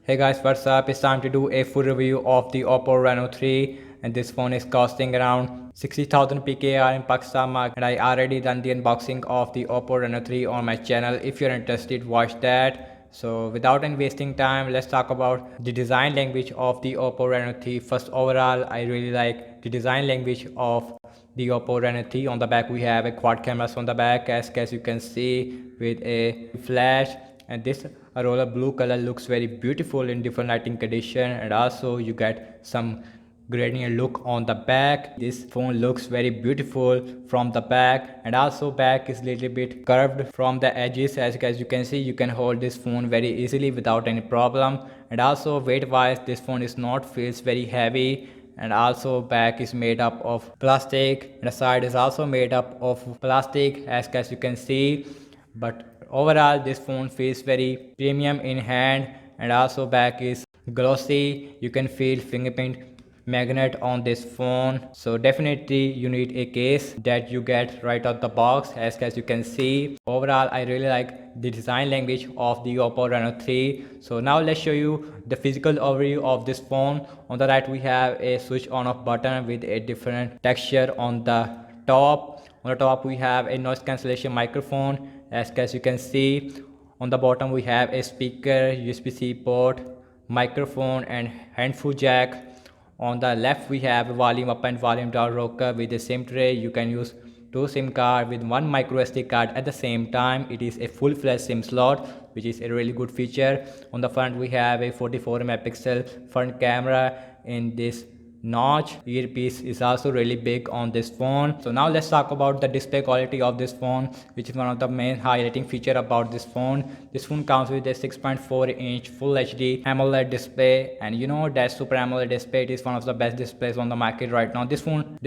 Hey guys, what's up? It's time to do a full review of the Oppo Reno 3, and this phone is costing around 60,000 PKR in Pakistan market, and I already done the unboxing of the Oppo Reno 3 on my channel. If you're interested, watch that. So without any wasting time, let's talk about the design language of the Oppo Reno 3. First, overall, I really like the design language of the Oppo Reno 3. On the back we have a quad cameras on the back, as you can see, with a flash, and this roller blue color looks very beautiful in different lighting condition, and also you get some gradient look on the back. This phone looks very beautiful from the back, and also back is little bit curved from the edges. As you can see, you can hold this phone very easily without any problem, and also weight wise this phone is not feels very heavy, and also back is made up of plastic, and the side is also made up of plastic, as you can see. But overall this phone feels very premium in hand, and also back is glossy. You can feel fingerprint magnet on this phone, so definitely you need a case that you get right out the box. As you can see, overall I really like the design language of the Oppo Reno 3. So now let's show you the physical overview of this phone. On the right we have a switch on off button with a different texture on the top. On the top we have a noise cancellation microphone. As you can see, on the bottom we have a speaker, USB-C port, microphone, and handful jack. On the left we have a volume up and volume down rocker with a SIM tray. You can use two SIM card with one micro SD card at the same time. It is a full-fledged SIM slot, which is a really good feature. On the front we have a 44 megapixel front camera in this notch. Earpiece is also really big on this phone. So now let's talk about the display quality of this phone, which is one of the main highlighting feature about this phone. This phone comes with a 6.4-inch full HD AMOLED display, and you know that Super AMOLED display, it is one of the best displays on the market right now. This phone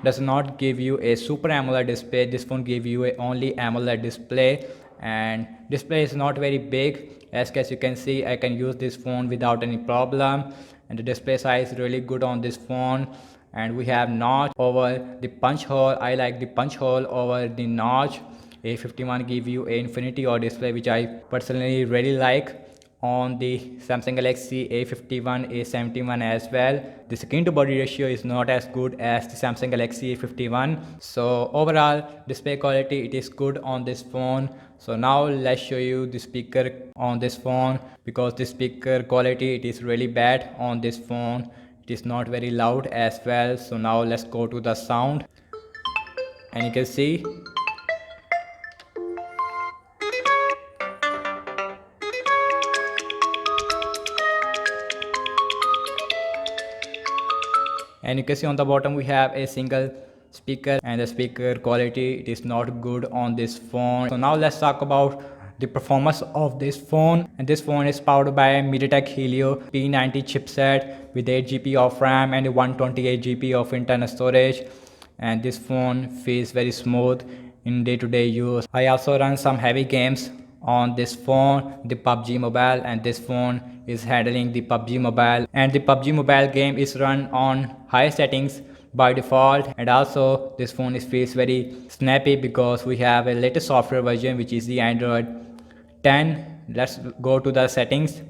does not give you a Super AMOLED display. This phone give you a only AMOLED display, and display is not very big. As you can see, I can use this phone without any problem, and the display size is really good on this phone. And we have notch over the punch hole. I like the punch hole over the notch. A51 give you a infinity or display, which I personally really like on the Samsung Galaxy A51, A71 as well. The screen to body ratio is not as good as the Samsung Galaxy A51. So overall display quality, it is good on this phone. So now let's show you the speaker on this phone, because the speaker quality, it is really bad on this phone. It is not very loud as well. So now let's go to the sound, and you can see, on the bottom we have a single speaker, and the speaker quality, it is not good on this phone. So now let's talk about the performance of this phone, and this phone is powered by a MediaTek Helio P90 chipset with 8 GB of RAM and 128 GB of internal storage, and this phone feels very smooth in day-to-day use. I also run some heavy games on this phone, the PUBG Mobile, and this phone is handling the PUBG Mobile, and the PUBG Mobile game is run on high settings by default. And also this phone feels very snappy because we have a latest software version, which is the Android 10. Let's go to the settings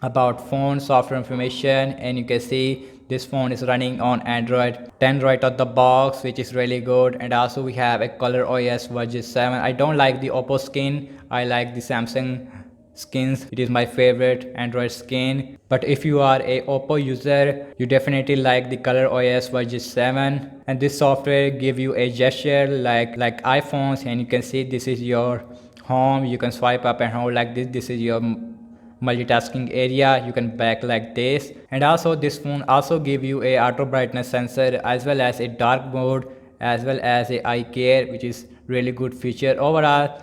about phone software information, and you can see this phone is running on Android 10 right out the box, which is really good. And also we have a Color OS version 7. I don't like the Oppo skin, I like the Samsung skins. It is my favorite Android skin, but if you are a Oppo user, you definitely like the Color OS version 7. And this software give you a gesture like iPhones, and you can see this is your home. You can swipe up and hold like this is your multitasking area. You can back like this, and also this phone also give you a auto brightness sensor, as well as a dark mode, as well as a eye care, which is really good feature. Overall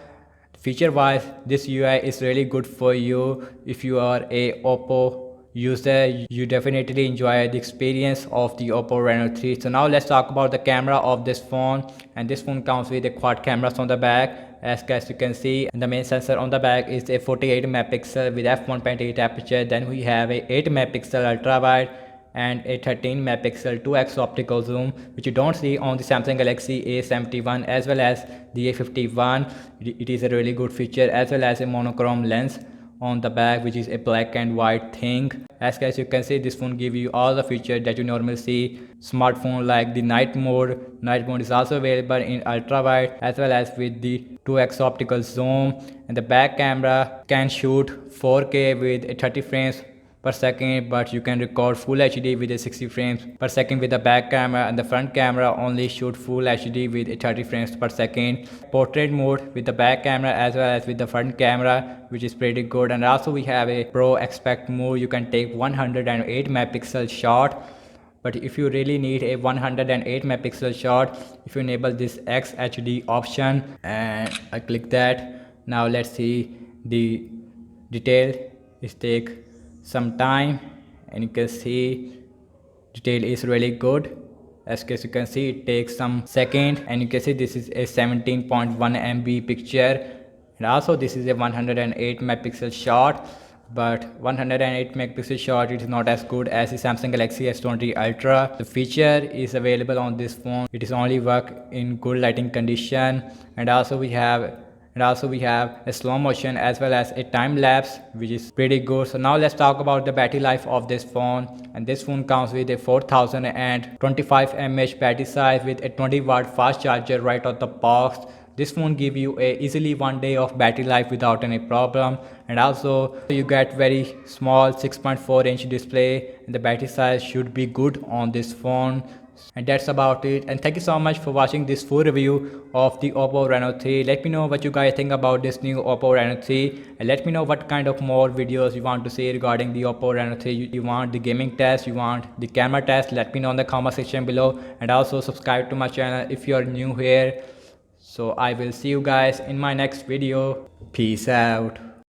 feature wise, this UI is really good for you. If you are a Oppo user, you definitely enjoy the experience of the Oppo Reno 3. So now let's talk about the camera of this phone, and this phone comes with a quad cameras on the back, as you can see, and the main sensor on the back is a 48 megapixel with f1.8 aperture. Then we have a 8 megapixel ultra wide and a 13 megapixel 2x optical zoom, which you don't see on the Samsung Galaxy A71 as well as the A51. It is a really good feature, as well as a monochrome lens on the back, which is a black and white thing. As guys you can see, this phone give you all the features that you normally see smartphone, like the night mode. Night mode is also available in ultra wide as well as with the 2x optical zoom, and the back camera can shoot 4K with a 30 frames per second, but you can record full HD with a 60 frames per second with the back camera, and the front camera only shoot full HD with a 30 frames per second. Portrait mode with the back camera as well as with the front camera, which is pretty good. And also we have a pro aspect mode. You can take 108 megapixel shot, but if you really need a 108 megapixel shot, if you enable this XHD option, and I click that, now let's see the detail. It take some time, and you can see detail is really good. As you can see, it takes some second, and you can see this is a 17.1 MB picture, and also this is a 108 megapixel shot. But 108 megapixel shot is not as good as the Samsung Galaxy S20 Ultra. The feature is available on this phone. It is only work in good lighting condition, and also we have a slow motion as well as a time lapse, which is pretty good. So now let's talk about the battery life of this phone. And this phone comes with a 4025 mAh battery size with a 20-watt fast charger right out the box. This phone give you a easily 1 day of battery life without any problem, and also you get very small 6.4-inch display, and the battery size should be good on this phone. And that's about it, and thank you so much for watching this full review of the Oppo Reno 3. Let me know what you guys think about this new Oppo Reno 3, and let me know what kind of more videos you want to see regarding the Oppo Reno 3. You want the gaming test, you want the camera test, let me know in the comment section below. And also subscribe to my channel if you are new here. So I will see you guys in my next video. Peace out.